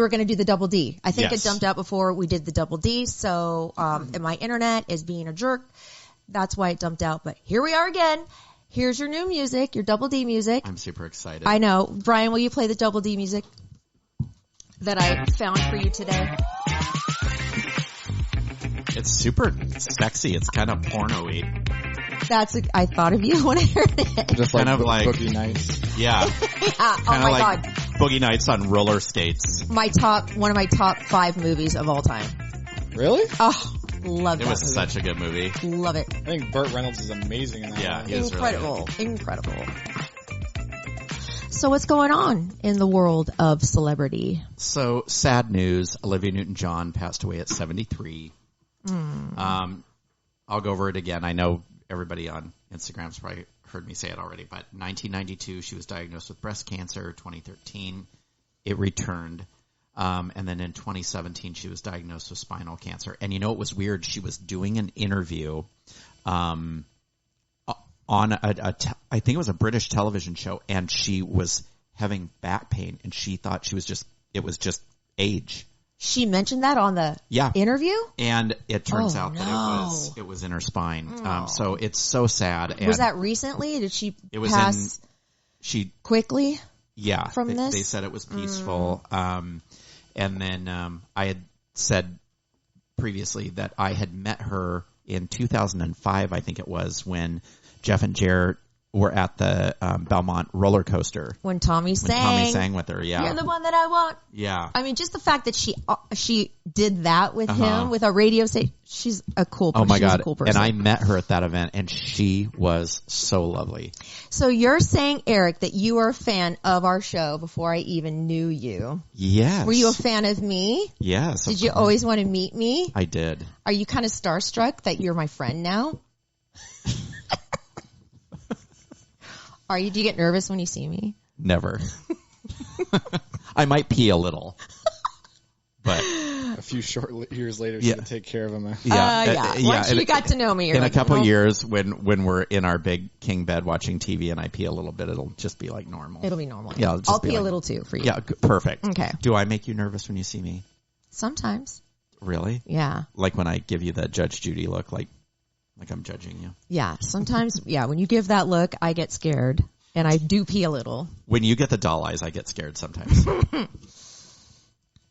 were going to do the double D. I think Yes. it dumped out before we did the double D. So, and my internet is being a jerk. That's why it dumped out. But here we are again. Here's your new music, your double D music. I'm super excited. I know. Brian, will you play the double D music that I found for you today? It's super sexy. It's kind of porno-y. I thought of you when I heard it. Just like, Kind of like- Boogie Nights. Yeah. Yeah. Oh Kind my of like God. Boogie Nights on roller skates. One of my top 5 movies of all time. Really? Oh, love It that was movie. such a good movie. Love it. I think Burt Reynolds is amazing in that. Yeah, one. he is Incredible. Incredible. So what's going on in the world of celebrity? So, sad news. Olivia Newton John passed away at 73. I'll go over it again. I know everybody on Instagram's probably heard me say it already, but 1992, she was diagnosed with breast cancer. 2013, it returned. And then in 2017, she was diagnosed with spinal cancer. And you know, it was weird. She was doing an interview, on I think it was a British television show, and she was having back pain, and she thought it was just age. She mentioned that on the interview? And it turns out no. that it was in her spine. So it's so sad. And Was that recently? Did she it was pass quickly? Yeah. From this? They said it was peaceful. And then I had said previously that I had met her in 2005, I think it was, when Jeff and Jer were at the Belmont roller coaster. When Tommy sang. When Tommy sang with her, yeah. You're the one that I want. Yeah. I mean, just the fact that she did that with him, with a radio station. She's a cool person. Oh my She's God. a cool person. And I met her at that event, and she was so lovely. So you're saying, Erik, that you were a fan of our show before I even knew you. Yes. Were you a fan of me? Yes. Did you always want to meet me? I did. Are you kind of starstruck that you're my friend now? Do you get nervous when you see me? Never. I might pee a little. But A few short years later, she would take care of him. Once you got to know me, you're in like, a couple well, years, when we're in our big king bed watching TV and I pee a little bit, it'll just be like normal. It'll be normal. Yeah, I'll pee a little too for you. Yeah, perfect. Okay. Do I make you nervous when you see me? Sometimes. Really? Yeah. Like when I give you that Judge Judy look, like I'm judging you. Yeah. Sometimes, when you give that look, I get scared. And I do pee a little. When you get the doll eyes, I get scared sometimes.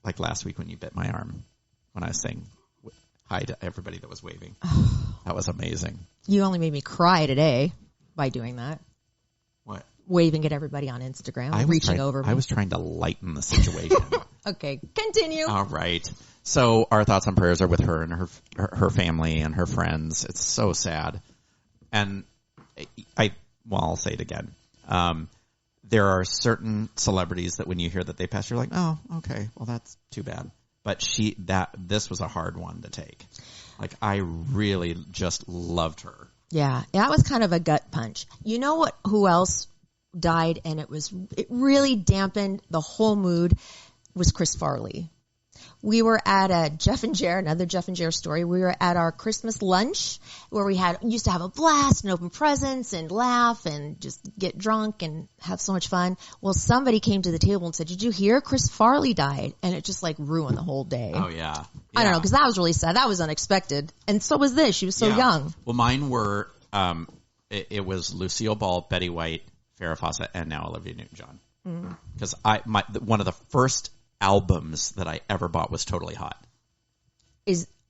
Like last week when you bit my arm when I was saying hi to everybody that was waving. That was amazing. You only made me cry today by doing that. What? Waving at everybody on Instagram, reaching over me. I was trying to lighten the situation. Okay, continue. All right. So our thoughts and prayers are with her and her family and her friends. It's so sad. And I'll say it again. There are certain celebrities that when you hear that they passed, you're like, oh, okay, well, that's too bad. But this was a hard one to take. Like, I really just loved her. Yeah, that was kind of a gut punch. You know who else died and it really dampened the whole mood was Chris Farley. We were at another Jeff and Jer story. We were at our Christmas lunch where we used to have a blast and open presents and laugh and just get drunk and have so much fun. Well, somebody came to the table and said, did you hear Chris Farley died? And it just like ruined the whole day. Oh, yeah. I don't know, because that was really sad. That was unexpected. And so was this. She was so young. Well, mine were, it was Lucille Ball, Betty White, Farrah Fawcett, and now Olivia Newton John. Because one of the first albums that I ever bought was Totally Hot.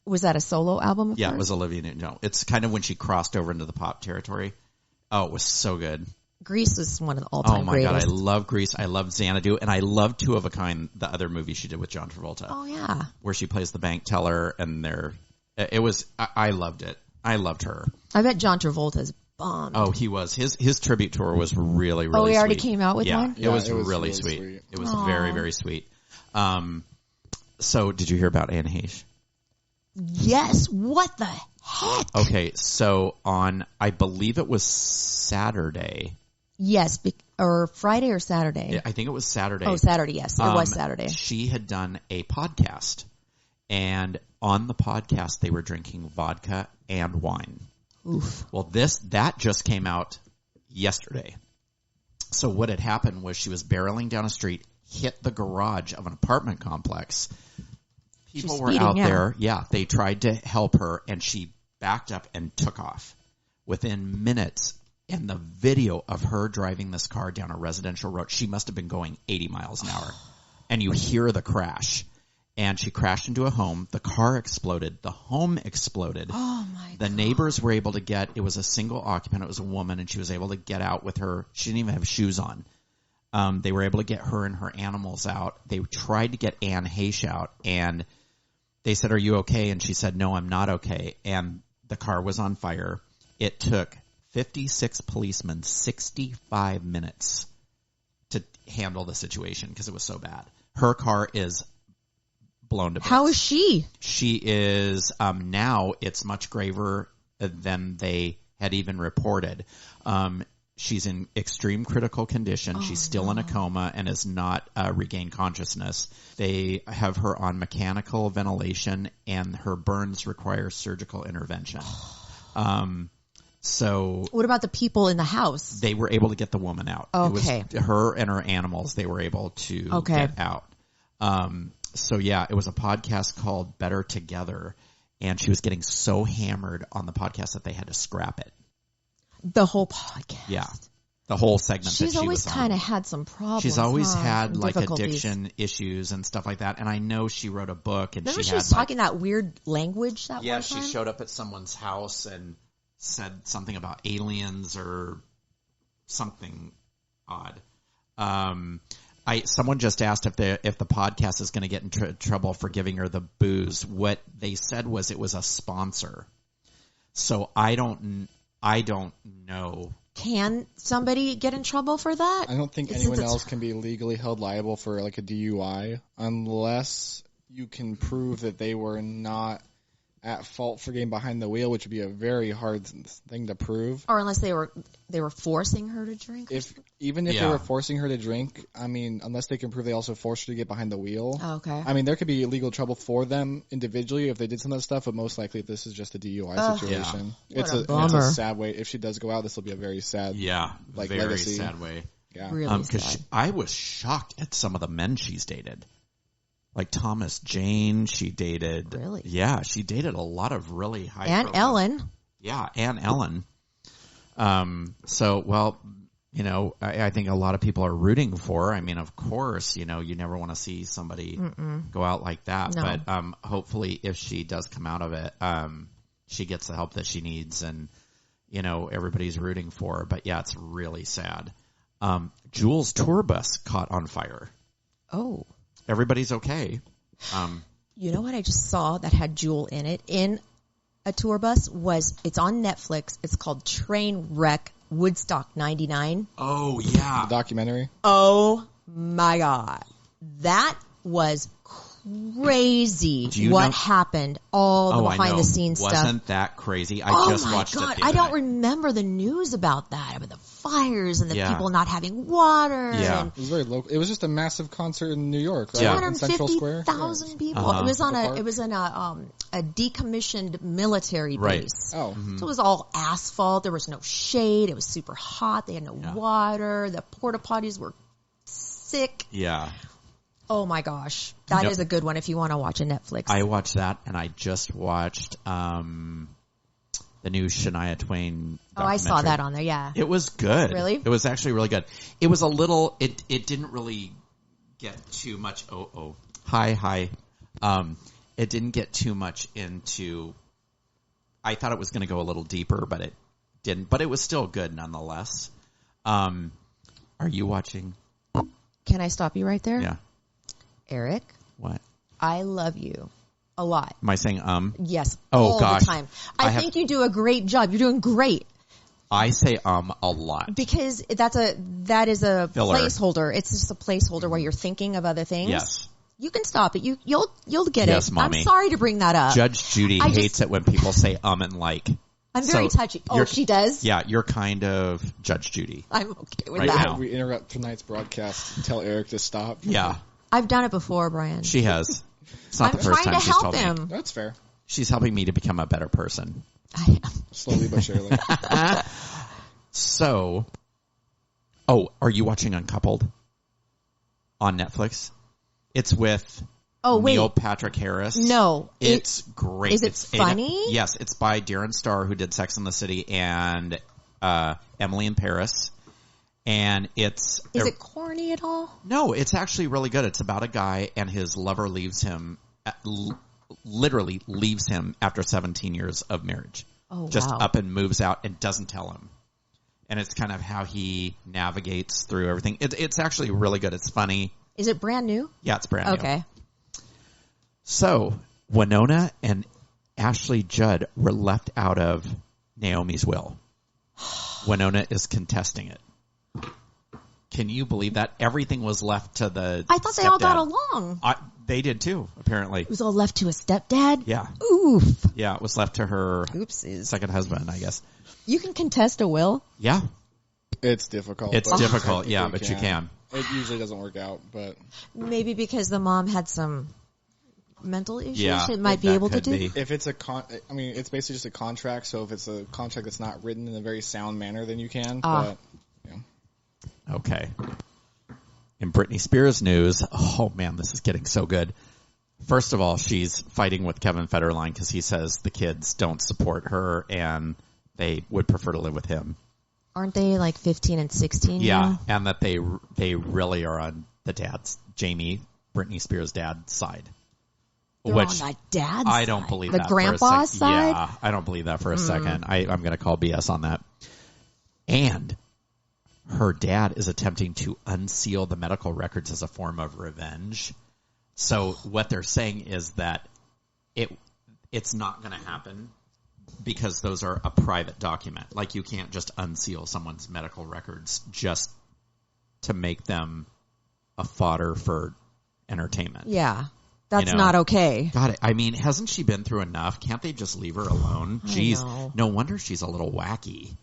Was that a solo album? Yeah, it was Olivia Newton John. It's kind of when she crossed over into the pop territory. Oh, it was so good. Grease is one of the all-time greatest. Oh my God, I love Grease. I love Xanadu, and I love Two of a Kind, the other movie she did with John Travolta. Oh yeah, where she plays the bank teller, and I loved it. I loved her. I bet John Travolta's bombed. Oh, he was. His tribute tour was really, really. Oh, he already sweet. came out with one. Yeah, it was really sweet. It was very, very sweet. So did you hear about Anne Heche? Yes. What the heck? Okay, so I believe it was Saturday. Yes, or Friday or Saturday. I think it was Saturday. Oh, Saturday, yes. It was Saturday. She had done a podcast, and on the podcast they were drinking vodka and wine. Oof. Well, that just came out yesterday. So what had happened was she was barreling down a street, hit the garage of an apartment complex. People were speeding, out there. Yeah, they tried to help her, and she backed up and took off. Within minutes, in the video of her driving this car down a residential road, she must have been going 80 miles an hour. And you hear the crash. And she crashed into a home. The car exploded. The home exploded. Oh, my God. The neighbors were able to get, it was a single occupant. It was a woman, and she was able to get out with her. She didn't even have shoes on. They were able to get her and her animals out. They tried to get Ann Heche out, and they said, "Are you okay?" And she said, "No, I'm not okay." And the car was on fire. It took 56 policemen 65 minutes to handle the situation because it was so bad. Her car is blown to bits. How is she? She is, now it's much graver than they had even reported. She's in extreme critical condition. She's still in a coma and has not regained consciousness. They have her on mechanical ventilation, and her burns require surgical intervention. So what about the people in the house? They were able to get the woman out. Okay. It was her and her animals they were able to get out. So yeah, it was a podcast called Better Together, and she was getting so hammered on the podcast that they had to scrap it. The whole podcast. Yeah. The whole segment that she was on. She's always kind of had some problems. She's always had some like difficulties. addiction issues and stuff like that. And I know she wrote a book, and Remember she she was had talking that weird language that one time? she showed up at someone's house and said something about aliens or something odd. Someone just asked if the podcast is going to get in trouble for giving her the booze. What they said was it was a sponsor. So I don't know. Can somebody get in trouble for that? I don't think anyone else can be legally held liable for like a DUI unless you can prove that they were not at fault for getting behind the wheel, which would be a very hard thing to prove. Or unless they were forcing her to drink. Even if they were forcing her to drink, I mean, unless they can prove they also forced her to get behind the wheel. Oh, okay. I mean, there could be legal trouble for them individually if they did some of that stuff, but most likely this is just a DUI situation. Yeah. It's a sad way. If she does go out, this will be a very sad, very legacy. sad way. Yeah, really because I was shocked at some of the men she's dated. Like Thomas Jane, she dated. Really? Yeah, she dated a lot of really high. And profile. Ellen. Yeah, and Ellen. So, well, I think a lot of people are rooting for her. I mean, of course, you never want to see somebody go out like that. No. But hopefully, if she does come out of it, she gets the help that she needs, and everybody's rooting for her. But yeah, it's really sad. Jules' tour bus caught on fire. Oh. Everybody's okay. You know what I just saw that had Jewel in it in a tour bus it's on Netflix. It's called Trainwreck Woodstock 99. Oh, yeah. The documentary. Oh, my God. That was crazy what happened. All the behind-the-scenes stuff. Wasn't that crazy? I just watched it the other I don't night. remember the news about that, about the fires and the people not having water. Yeah. And It was very local. It was just a massive concert in New York, right? In Central Square. 250,000 people. It was on a decommissioned military base. Oh. So it was all asphalt. There was no shade. It was super hot. They had no water. The porta potties were sick. Yeah. Oh my gosh. That is a good one if you want to watch a Netflix. I watched that, and I just watched the new Shania Twain documentary. Oh, I saw that on there, yeah. It was good. Really? It was actually really good. It was a little, it didn't really get too much, hi. It didn't get too much into, I thought it was going to go a little deeper, but it didn't. But it was still good nonetheless. Are you watching? Can I stop you right there? Yeah. Erik, What? I love you a lot. Am I saying Yes. Oh, all gosh. the time. I think you do a great job. You're doing great. I say a lot. Because that is a Filler. placeholder. It's just a placeholder while you're thinking of other things. Yes. You can stop it. You'll get Yes, it. Mommy. I'm sorry to bring that up. Judge Judy hates it when people say and like. I'm very touchy. Oh, she does? Yeah, you're kind of Judge Judy. I'm okay with Right that. now. We interrupt tonight's broadcast and tell Erik to stop. Yeah. I've done it before, Brian. She has. It's not I'm the first trying time to she's help told me. him. That's fair. She's helping me to become a better person. I am. Slowly but surely. So, are you watching Uncoupled on Netflix. It's with Neil Patrick Harris. No. It's great. Is it funny? Yes, it's by Darren Star, who did Sex and the City, and Emily in Paris. And it's... Is it corny at all? No, it's actually really good. It's about a guy and his lover leaves him, literally leaves him after 17 years of marriage. Oh, Just wow. up and moves out and doesn't tell him. And it's kind of how he navigates through everything. It's actually really good. It's funny. Is it brand new? Yeah, it's brand new. Okay. So, Winona and Ashley Judd were left out of Naomi's will. Winona is contesting it. Can you believe that? Everything was left to the I thought they all got along. They did too, apparently. It was all left to a stepdad? Yeah. Oof. Yeah, it was left to her Oopsies. second husband, I guess. You can contest a will? Yeah. It's difficult. It's but difficult, I think but you can. It usually doesn't work out, but Maybe because the mom had some mental issues Yeah, it might be that able to could do? be. if it's it's basically just a contract. So if it's a contract that's not written in a very sound manner, then you can. But Okay. In Britney Spears news, oh man, this is getting so good. First of all, she's fighting with Kevin Federline because he says the kids don't support her and they would prefer to live with him. Aren't they like 15 and 16 Yeah, now? and that they really are on the Britney Spears' dad's side. They're on the dad's I don't side. believe The that grandpa's for a side? Yeah, I don't believe that for a second. I'm going to call BS on that. And her dad is attempting to unseal the medical records as a form of revenge. So what they're saying is that it's not going to happen because those are a private document. Like you can't just unseal someone's medical records just to make them a fodder for entertainment. Yeah. That's You know? not okay. God, I mean, hasn't she been through enough? Can't they just leave her alone? Jeez, know. no wonder she's a little wacky.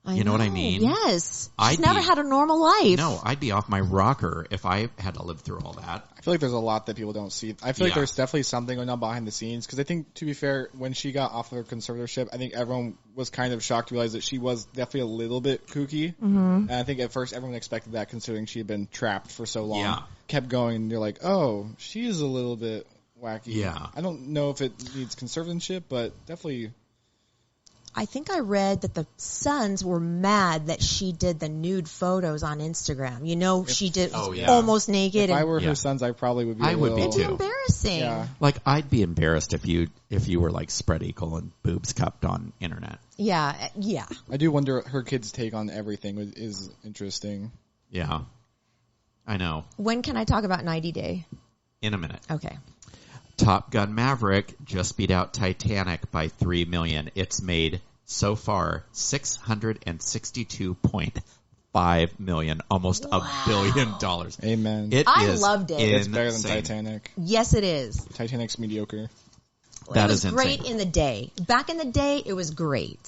You know what I mean? Yes. I'd She's never be- had a normal life. No, I'd be off my rocker if I had to live through all that. I feel like there's a lot that people don't see. I feel like Yeah. there's definitely something going on behind the scenes because I think, to be fair, when she got off of her conservatorship, I think everyone was kind of shocked to realize that she was definitely a little bit kooky. Mm-hmm. And I think at first everyone expected that considering she had been trapped for so long. Yeah. Kept going and you're like, oh, she is a little bit wacky. Yeah. I don't know if it needs conservatorship, but definitely... I think I read that the sons were mad that she did the nude photos on Instagram. You know, she did yeah. almost naked. If I were Yeah. her sons, I probably would be I a would be little... too. It's embarrassing. Yeah. Like, I'd be embarrassed if you were like spread eagle and boobs cupped on internet. Yeah. Yeah. I do wonder her kids' take on everything is interesting. Yeah. I know. When can I talk about 90 Day? In a minute. Okay. Top Gun Maverick just beat out Titanic by $3 million. It's made so far $662.5 million, almost $1 billion. Amen. I loved it. It's better than insane. Titanic. Yes, it is. Titanic's mediocre. That it was is great insane. in the day. Back in the day, it was great.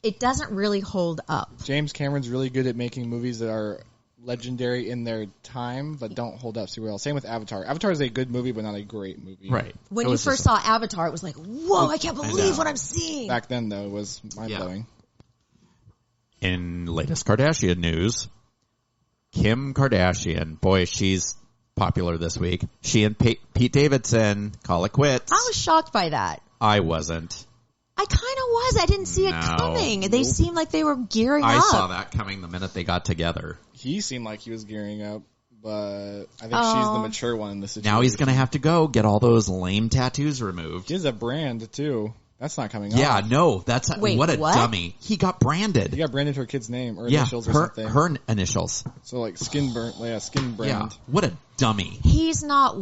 It doesn't really hold up. James Cameron's really good at making movies that are legendary in their time, but don't hold up super well. Same with Avatar. Avatar is a good movie, but not a great movie. Right. When It you was first just- saw Avatar, it was like, whoa, I can't believe know. what I'm seeing. Back then, though, it was mind-blowing. In latest Kardashian news, Kim Kardashian, boy, she's popular this week. She and Pete Davidson call it quits. I was shocked by that. I wasn't. I kind of was. I didn't see it No. coming. They seemed like they were gearing I up. saw that coming the minute they got together. He seemed like he was gearing up, but I think she's the mature one in this situation. Now he's going to have to go get all those lame tattoos removed. He has a brand, too. That's not coming Yeah, off. no, that's Wait, what a what? dummy. He got branded. He got branded her kid's name or Yeah, initials or her something. her initials. So, like, skin brand. Yeah, what a dummy. He's not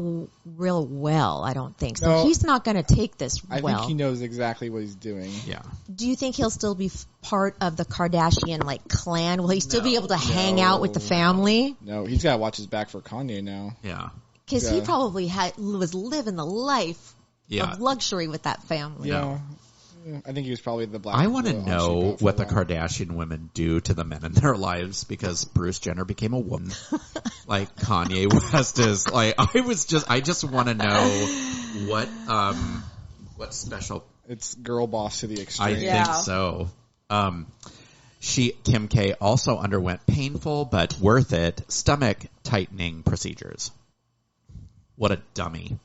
real well, I don't think. So No. he's not going to take this I well. think he knows exactly what he's doing. Yeah. Do you think he'll still be part of the Kardashian like clan? Will he still be able to hang out with the family? No, he's got to watch his back for Kanye now. Yeah. Because he Yeah. probably was living the life Yeah. of luxury with that family. Yeah. I think he was probably the black. I want to the know offshoot for what the a while. Kardashian women do to the men in their lives because Bruce Jenner became a woman. Like Kanye West is like, I just want to know what special. It's girl boss to the I extreme. Yeah. think so. Kim K also underwent painful but worth it stomach tightening procedures. What a dummy.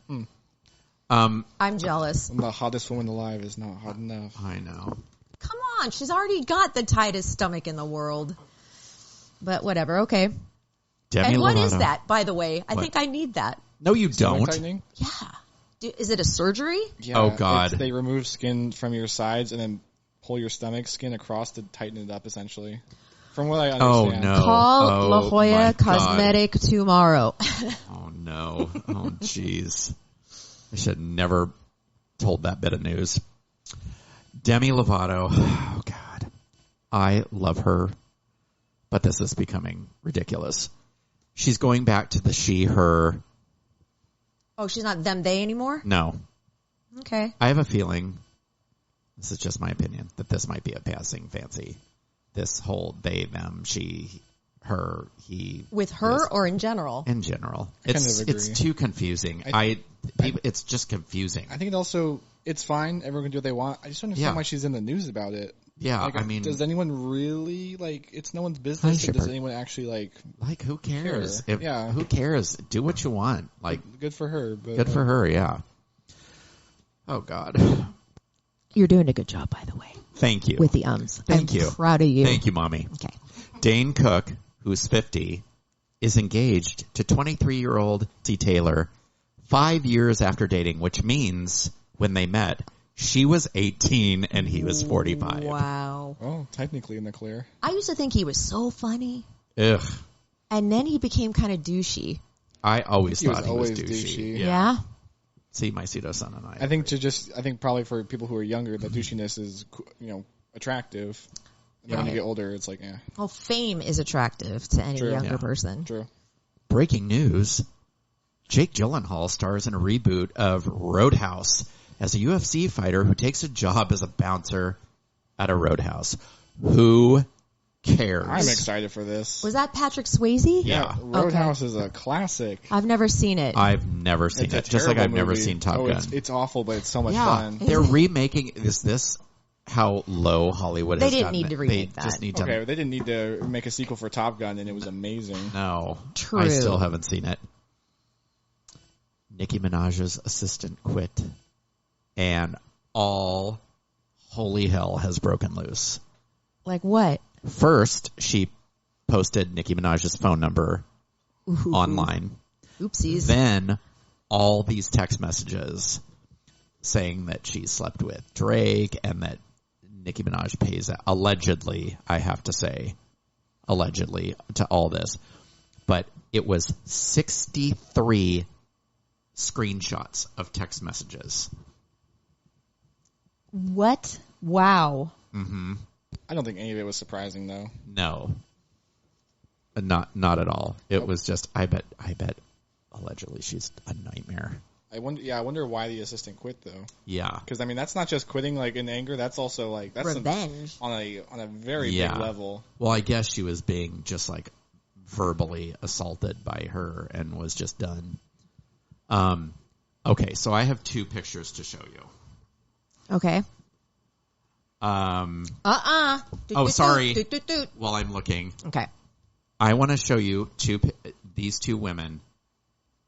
I'm jealous. The hottest woman alive is not hot enough. I know. Come on, she's already got the tightest stomach in the world. But whatever, okay. Demi And what Lovato. is that, by the way? I What? think I need that. No, you Stomach don't. tightening? Yeah. Is it a surgery? Yeah, Oh, God. They remove skin from your sides and then pull your stomach skin across to tighten it up, essentially. From what I understand. Oh, no. Call La my Jolla God. Cosmetic tomorrow. Oh, no. Oh, jeez. I should have never told that bit of news. Demi Lovato. Oh, God. I love her, but this is becoming ridiculous. She's going back to the she, her. Oh, she's not them, they anymore? No. Okay. I have a feeling, this is just my opinion, that this might be a passing fancy. This whole they, them, she, her, he. With her this, or in general? in general. I kind of agree. It's too confusing. It's just confusing. I think it's fine. Everyone can do what they want. I just don't understand why she's in the news about it. Yeah, Like, I mean, does anyone really, it's no one's business, Hi, or does Shepard. anyone actually, who cares? Yeah. Who cares? Do what you want. good for her. But, Good for her, yeah. Oh, God. You're doing a good job, by the way, Thank you. with the ums. Thank I'm you. proud of you. Thank you, Mommy. Okay. Dane Cook, who's 50, is engaged to 23-year-old T. Taylor 5 years after dating, which means when they met, she was 18 and he was 45. Wow. Oh, technically in the clear. I used to think he was so funny, Ugh. and then he became kind of douchey. I always He was thought he was always douchey. douchey. Yeah? See, my pseudo-son and I. I think probably for people who are younger, the douchiness is, attractive. And then when you get older, it's like, eh. Well, fame is attractive to any True. younger Yeah. person. True. Breaking news. Jake Gyllenhaal stars in a reboot of Roadhouse as a UFC fighter who takes a job as a bouncer at a roadhouse. Who cares? I'm excited for this. Was that Patrick Swayze? Yeah. Roadhouse is a classic. I've never seen it. I've never seen It's a it. Just like I've terrible never movie. seen Top Gun. It's awful, but it's so much Yeah, fun. they're remaking. Is this how low Hollywood They has didn't gotten need to it? remake They just that. need to. Okay, they didn't need to make a sequel for Top Gun, and it was amazing. No, True. I still haven't seen it. Nicki Minaj's assistant quit, and all holy hell has broken loose. Like what? First, she posted Nicki Minaj's phone number online. Oopsies. Then all these text messages saying that she slept with Drake and that Nicki Minaj pays allegedly, I have to say, allegedly to all this. But it was 63 screenshots of text messages. What? Wow. I don't think any of it was surprising, though. No. Not at all. It was just, I bet allegedly she's a nightmare. I wonder why the assistant quit, though. Yeah. Because, that's not just quitting, in anger. That's also, that's Revenge. on a very Yeah. big level. Well, I guess she was being just verbally assaulted by her and was just done. Okay, so I have two pictures to show you. Okay. Oh, sorry. While I'm looking, Okay. I want to show you these two women.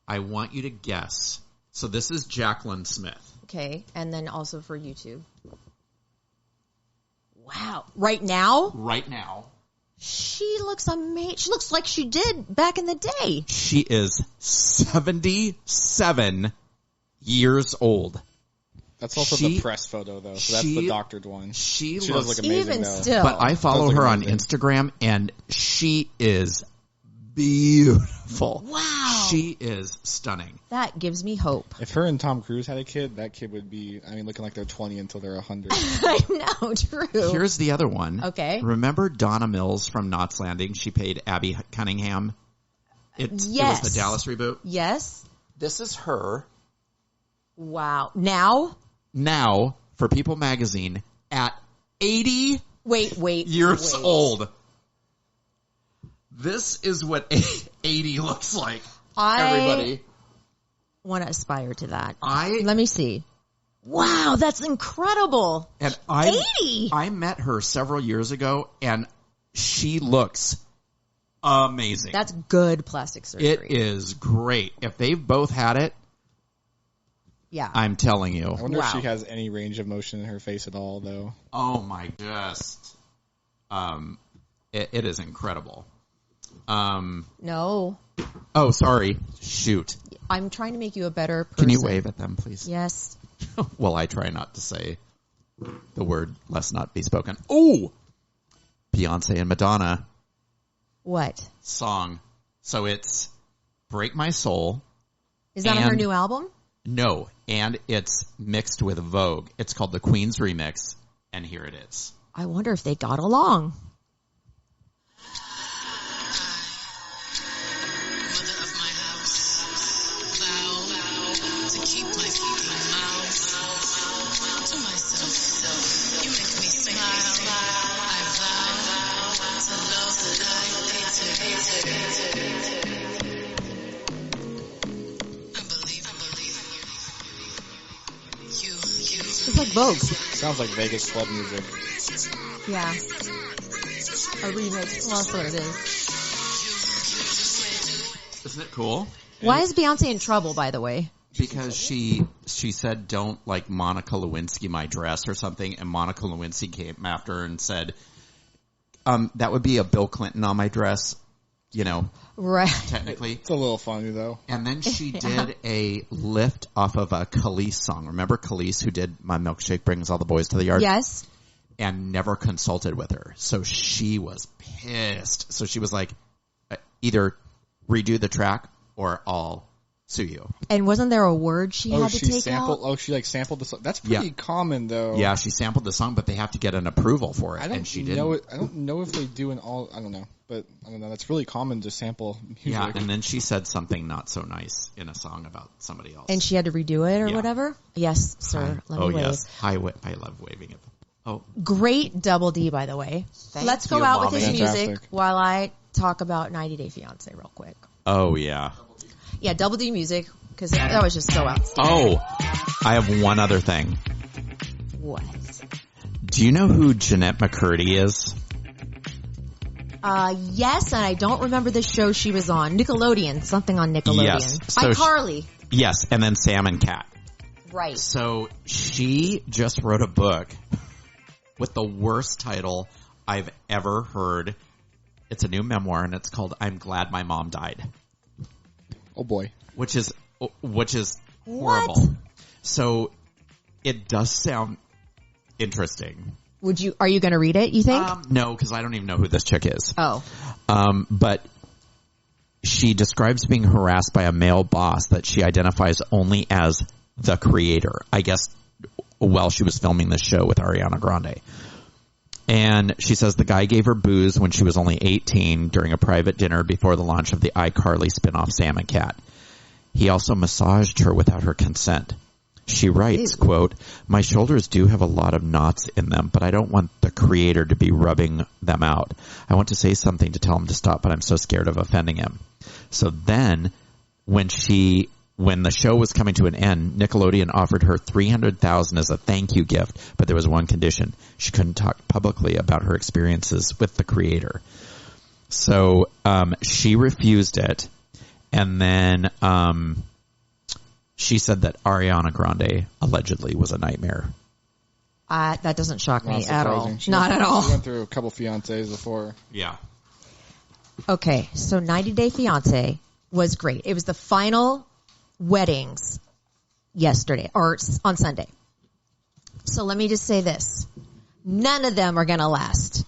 I want you to guess. So this is Jacqueline Smith. Okay. And then also for YouTube. Wow. Right now? Right now, She looks amazing. She looks like she did back in the day. she is 77 years old. That's also the press photo, though. So that's the doctored one. She She looks does look amazing, Even though. still. But I follow Does look her on amazing. Instagram, and she is beautiful. Wow. She is stunning. That gives me hope. If her and Tom Cruise had a kid, that kid would be, looking like they're 20 until they're 100. I know, true. Here's the other one. Okay. Remember Donna Mills from Knots Landing? She played Abby Cunningham. It was Yes. the Dallas reboot. Yes. This is her Wow. Now? now for People Magazine at 80 Wait. years wait. old. This is what 80 looks like. I Everybody. want to aspire to that. I Let me see. Wow, that's incredible. and I 80? I met her several years ago, and She looks amazing. That's good plastic surgery. It is great. If they've both had it, yeah. I'm telling you. I wonder if she has any range of motion in her face at all, though. Oh my, it is incredible. No. Oh, sorry. Shoot. I'm trying to make you a better person. Can you wave at them, please? Yes. Well, I try not to say the word "lest not be spoken." Oh, Beyonce and Madonna. What? Song. So it's "Break My Soul." Is that on her new album? No, and it's mixed with Vogue. It's called the Queen's Remix, and here it is. I wonder if they got along. It's like Vogue. Sounds like Vegas club music. Yeah. A remix. Well, that's what it is. Isn't it cool? Why is Beyonce in trouble, by the way? Because she said, "Don't like Monica Lewinsky my dress" or something, and Monica Lewinsky came after her and said, "That would be a Bill Clinton on my dress." You know, right? Technically, it's a little funny though. And then she did a lift off of a Khalees song. Remember Khalees, who did "My Milkshake Brings All the Boys to the Yard"? Yes. And never consulted with her, so she was pissed. So she was like, "Either redo the track, or I'll sue you." And wasn't there a word she had to take out? Oh, she sampled the song. That's pretty common though. Yeah, she sampled the song, but they have to get an approval for it, and she didn't. I don't know if they do in all. I don't know. But, I don't know, that's really common to sample music. Yeah, and then she said something not so nice in a song about somebody else. And she had to redo it or whatever? Yes, sir. Let me wave. Yes. I love waving at them. Oh. Great Double D, by the way. Let's go out with his music while I talk about 90 Day Fiancé real quick. Oh, yeah. Yeah, Double D music, because that was just so outstanding. Oh, I have one other thing. What? Do you know who Jeanette McCurdy is? Yes, and I don't remember the show she was on. Nickelodeon, something on Nickelodeon. Yes. iCarly. Yes, and then Sam and Cat. Right. So she just wrote a book with the worst title I've ever heard. It's a new memoir, and it's called "I'm Glad My Mom Died." Oh boy. Which is horrible. What? So it does sound interesting. Are you going to read it, you think? No, because I don't even know who this chick is. Oh. But she describes being harassed by a male boss that she identifies only as the creator, I guess, while she was filming this show with Ariana Grande. And she says the guy gave her booze when she was only 18 during a private dinner before the launch of the iCarly spinoff Sam and Cat. He also massaged her without her consent. She writes, quote, "My shoulders do have a lot of knots in them, but I don't want the creator to be rubbing them out. I want to say something to tell him to stop, but I'm so scared of offending him." So then, when the show was coming to an end, Nickelodeon offered her $300,000 as a thank you gift, but there was one condition. She couldn't talk publicly about her experiences with the creator. So she refused it, and then she said that Ariana Grande allegedly was a nightmare. That doesn't shock me at all. She Not at all. She went through a couple fiancés before. Yeah. Okay, so 90 Day Fiancé was great. It was the final weddings yesterday, or on Sunday. So let me just say this. None of them are going to last.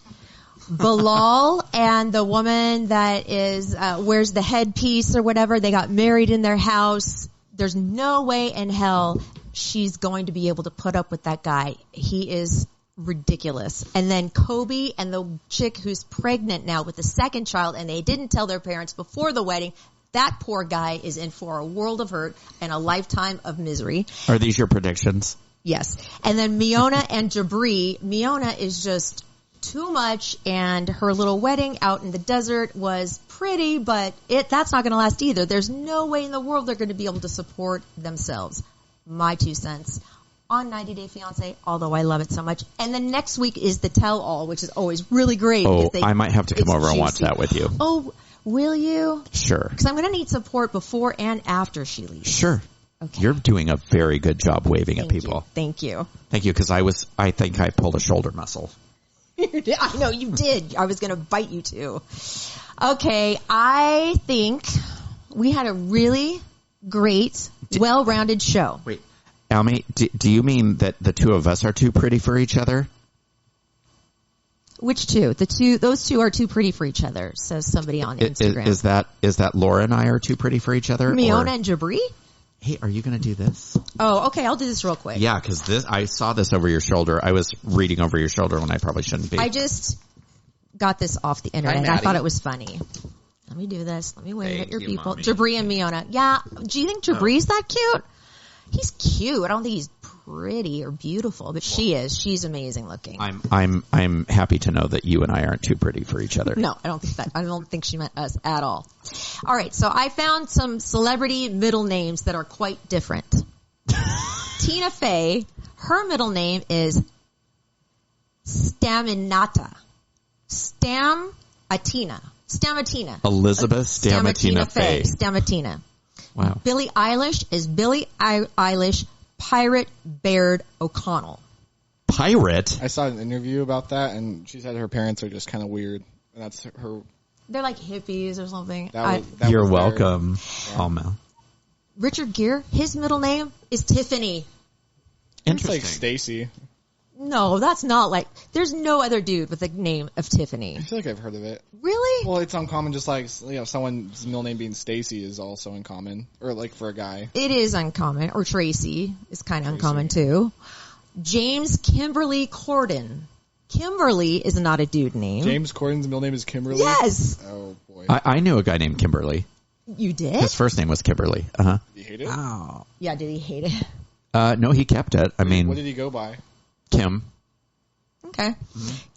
Bilal and the woman that is wears the headpiece or whatever, they got married in their house. There's no way in hell she's going to be able to put up with that guy. He is ridiculous. And then Kobe and the chick who's pregnant now with the second child, and they didn't tell their parents before the wedding. That poor guy is in for a world of hurt and a lifetime of misery. Are these your predictions? Yes. And then Miona and Jabri. Miona is just too much, and her little wedding out in the desert was pretty, but that's not going to last either. There's no way in the world they're going to be able to support themselves. My 2 cents on 90 Day Fiancé, although I love it so much. And then next week is the tell-all, which is always really great. Oh, because I might have to come it's over and watch juicy. that with you. Oh, will you? Sure. Because I'm going to need support before and after she leaves. Sure. Okay. You're doing a very good job waving at Thank people. you. Thank you. Thank you, because I think I pulled a shoulder muscle. I know you did. I was going to bite you too. Okay, I think we had a really great, well-rounded show. Wait, Almy, do you mean that the two of us are too pretty for each other? Which two? Those two are too pretty for each other, says somebody on Instagram. Is that Laura and I are too pretty for each other? Miona or, and Jabri? hey, are you going to do this? Oh, okay, I'll do this real quick. Yeah, because I saw this over your shoulder. I was reading over your shoulder when I probably shouldn't be. I just got this off the internet. Hi, And I Maddie. thought it was funny. Let me do this. Let me wave at your you, people. Mommy. Jabri and Miona. Yeah. Do you think Jabri's that cute? He's cute. I don't think he's pretty or beautiful, but she is. She's amazing looking. I'm happy to know that you and I aren't too pretty for each other. No, I don't think she meant us at all. All right, so I found some celebrity middle names that are quite different. Tina Fey, her middle name is Stamatina. Elizabeth Stamatina Fey. Stamatina. Wow. Billie Eilish is Billie Eilish Pirate Baird O'Connell. Pirate? I saw an interview about that, and she said her parents are just kind of weird. And that's her. They're like hippies or something. You're was their- welcome, Alma. Richard Gere, his middle name is Tiffany. It's Interesting. like Stacy. No, that's not like, there's no other dude with the name of Tiffany. I feel like I've heard of it. Really? Well, it's uncommon, just like someone's middle name being Stacy is also uncommon, or like for a guy. It is uncommon. Or Tracy is kind of uncommon too. James Kimberly Corden. Kimberly is not a dude name. James Corden's middle name is Kimberly. Yes. Oh boy. I knew a guy named Kimberly. You did? His first name was Kimberly. Uh-huh. Did you hate it? Oh. Yeah, did he hate it? No, he kept it. I mean, What did he go by? Kim. Okay.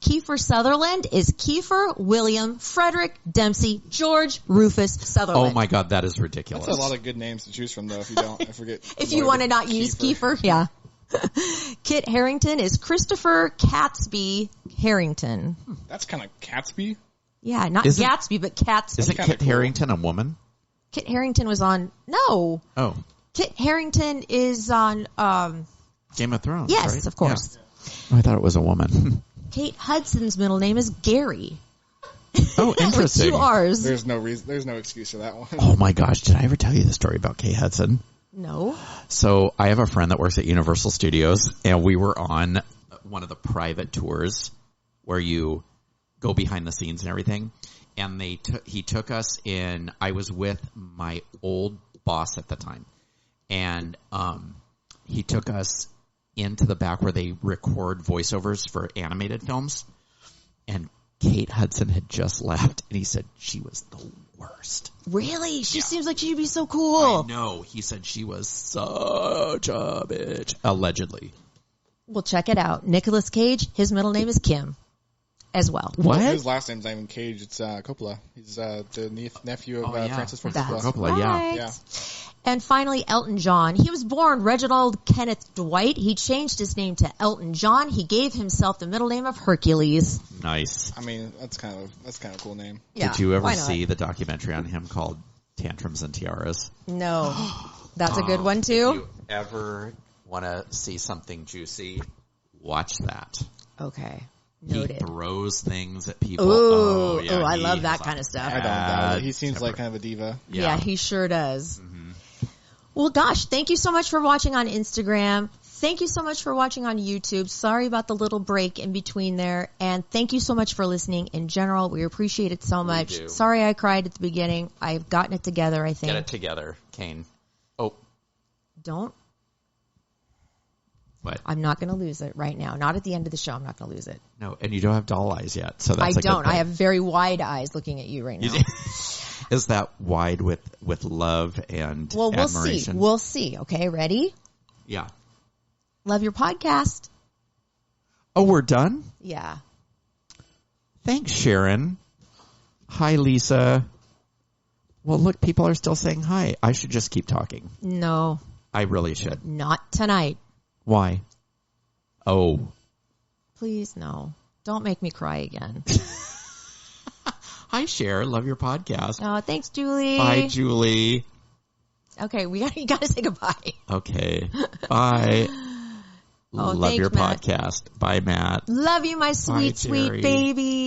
Kiefer Sutherland is Kiefer William Frederick Dempsey George Rufus Sutherland. Oh my God, that is ridiculous. That's a lot of good names to choose from, though. If you don't, I forget. If you want to not use Kiefer, yeah. Kit Harington is Christopher Catsby Harrington. That's kind of Catsby. Yeah, not Isn't- Gatsby, but Catsby. Isn't kinda Kit cool. Harington a woman? Kit Harington was on, no. Oh, Kit Harington is on, Game of Thrones. yes, right? of course. Yeah. Oh, I thought it was a woman. Kate Hudson's middle name is Gary. Oh, With interesting. 2 R's. There's no reason. There's no excuse for that one. Oh my gosh, did I ever tell you the story about Kate Hudson? No. So I have a friend that works at Universal Studios, and we were on one of the private tours where you go behind the scenes and everything. And he took us in. I was with my old boss at the time, and he took us into the back where they record voiceovers for animated films. And Kate Hudson had just left, and he said she was the worst. Really? She seems like she'd be so cool. I know. He said she was such a bitch. Allegedly. Well, check it out. Nicolas Cage, his middle name is Kim as well. What? His last name's not even Cage. It's Coppola. He's the nephew of Francis Ford That's Coppola. Coppola, yeah. right. Yeah. And finally, Elton John. He was born Reginald Kenneth Dwight. He changed his name to Elton John. He gave himself the middle name of Hercules. Nice. I mean, that's kind of a cool name. Yeah, Did you ever why not? see the documentary on him called Tantrums and Tiaras? No. That's a good one If too? you ever want to see something juicy, watch that. Okay. He Noted. throws things at people. Ooh, yeah, I he love that has a kind of stuff. I don't bad know. He seems like temper. kind of a diva. Yeah, he sure does. Well, gosh, thank you so much for watching on Instagram. Thank you so much for watching on YouTube. Sorry about the little break in between there. And thank you so much for listening in general. We appreciate it so much. do. Sorry I cried at the beginning. I've gotten it together, I think. Get it together, Kane. Oh, Don't. what? I'm not going to lose it right now. Not at the end of the show. I'm not going to lose it. No, and you don't have doll eyes yet, so I that's a good don't. thing. I have very wide eyes looking at you right now. Is that wide with love and Well, we'll see. admiration? We'll see. Okay, ready? Yeah. Love your podcast. Oh, we're done? Yeah. Thanks, Sharon. Hi, Lisa. Well, look, people are still saying hi. I should just keep talking. No, I really should. not tonight. Why? Oh. Please, no. Don't make me cry again. Hi, Cher. Love your podcast. Oh, thanks, Julie. Bye, Julie. Okay, you gotta say goodbye. Okay. Bye. Oh, Love thanks, your Matt. podcast. Bye, Matt. Love you, my sweet, Jerry. sweet babies.